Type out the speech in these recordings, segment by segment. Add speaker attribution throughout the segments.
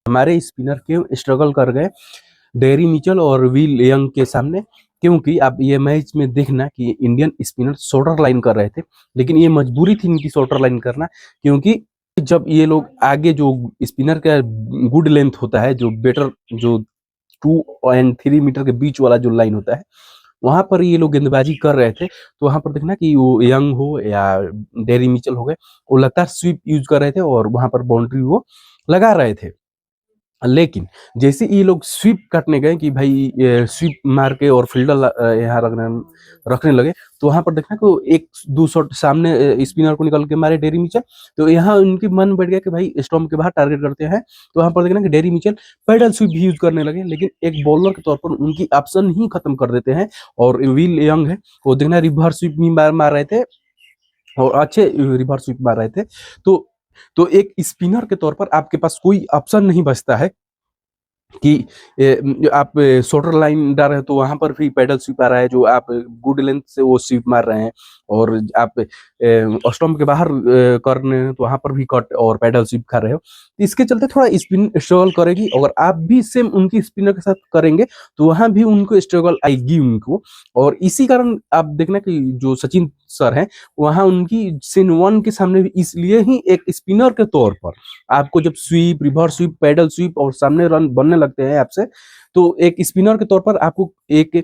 Speaker 1: हमारे स्पिनर क्यों स्ट्रगल कर गए डेरी मिचेल और विल यंग के सामने, क्योंकि आप ये मैच में देखना कि इंडियन स्पिनर शॉर्टर लाइन कर रहे थे, लेकिन ये मजबूरी थी इनकी शॉर्टर लाइन करना, क्योंकि जब ये लोग आगे जो स्पिनर का गुड लेंथ होता है, जो बेटर, जो 2 और 3 मीटर के बीच वाला जो लाइन होता है, वहां पर ये लोग गेंदबाजी कर रहे थे। तो वहां पर देखना कि वो यंग हो या डेरी मिचेल हो गए, वो लगातार स्वीप यूज कर रहे थे और वहां पर बाउंड्री वो लगा रहे थे। लेकिन जैसे ये लोग स्वीप काटने गए कि भाई स्वीप मार के और फील्डर यहाँ रखने लगे, तो वहां पर देखना कि एक दो शॉट सामने स्पिनर को निकल के मारे डेरी मिचेल, तो यहाँ उनकी मन बैठ गया कि भाई स्टंप के बाहर टारगेट करते हैं। तो वहां पर देखना कि डेरी मिचेल पैडल स्वीप भी यूज करने लगे, लेकिन एक बॉलर के तौर पर उनकी ऑप्शन ही खत्म कर देते हैं। और विल यंग है, वो देखना रिवर्स स्वीप भी मार रहे थे और अच्छे रिवर्स स्वीप मार रहे थे। तो एक स्पिनर के तौर पर आपके पास कोई ऑप्शन नहीं बचता है कि आप शॉर्टर लाइन डाल रहे हो, तो वहां पर भी पैडल स्वीप आ रहा है, जो आप गुड लेंथ से वो स्वीप मार रहे हैं। और आप स्टंप के बाहर कर रहे हैं, तो वहां पर भी कट और पैडल स्वीप कर रहे हो। तो इसके चलते थोड़ा स्पिन स्ट्रगल करेगी। अगर आप भी सेम उनकी स्पिनर के साथ करेंगे, तो वहां भी उनको स्ट्रगल आएगी उनको। और इसी कारण आप देखना कि जो सचिन सर हैं, वहां उनकी सिन वन के सामने भी इसलिए ही एक स्पिनर के तौर पर आपको जब sweep, reverse sweep, paddle sweep और सामने रन बनने लगते हैं आपसे, तो एक स्पिनर के तौर पर आपको एक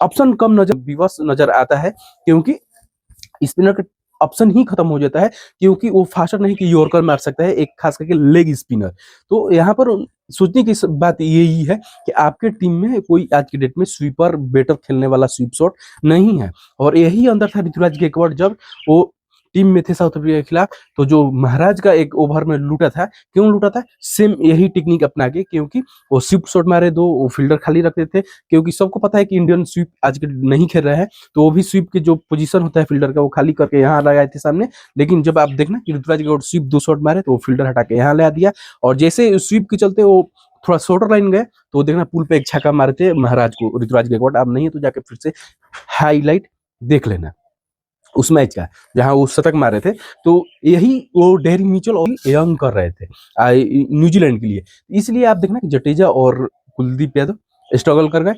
Speaker 1: ऑप्शन कम नजर, विवश नजर आता है, क्योंकि स्पिनर का ऑप्शन ही खत्म हो जाता है, क्योंकि वो फास्टर नहीं कि यॉर्कर मार सकता है, एक खास करके लेग स्पिनर। तो यहाँ पर सोचने की बात यही है कि आपके टीम में कोई आज की डेट में स्वीपर बेटर खेलने वाला स्वीप शॉट नहीं है। और यही अंदर था ऋतुराज गायकवाड़ जब वो टीम में थे साउथ अफ्रीका के खिलाफ, तो जो महाराज का एक ओवर में लूटा था, क्यों लूटा था? सेम यही टेक्निक अपना के, क्योंकि वो स्वीप शॉट मारे दो, वो फील्डर खाली रखते थे, क्योंकि सबको पता है कि इंडियन स्वीप आज के नहीं खेल रहे हैं, तो वो भी स्वीप के जो पोजीशन होता है फील्डर का, वो खाली करके यहाँ लगाए थे सामने। लेकिन जब आप देखना कि ऋतुराज गायकवाड़ स्वीप 2 शॉट मारे, तो वो फील्डर हटा के यहाँ लगा दिया, और जैसे स्वीप के चलते वो थोड़ा शॉर्टर लाइन गए, तो देखना पुल पे एक छक्का मारे थे महाराज को ऋतुराज गायकवाड़। अब नहीं है तो जाके फिर से हाईलाइट देख लेना उस मैच का, जहां वो शतक मारे थे। तो यही वो डेरी मिचेल और यंग कर रहे थे न्यूजीलैंड के लिए। इसलिए आप देखना कि जडेजा और कुलदीप यादव स्ट्रगल कर गए।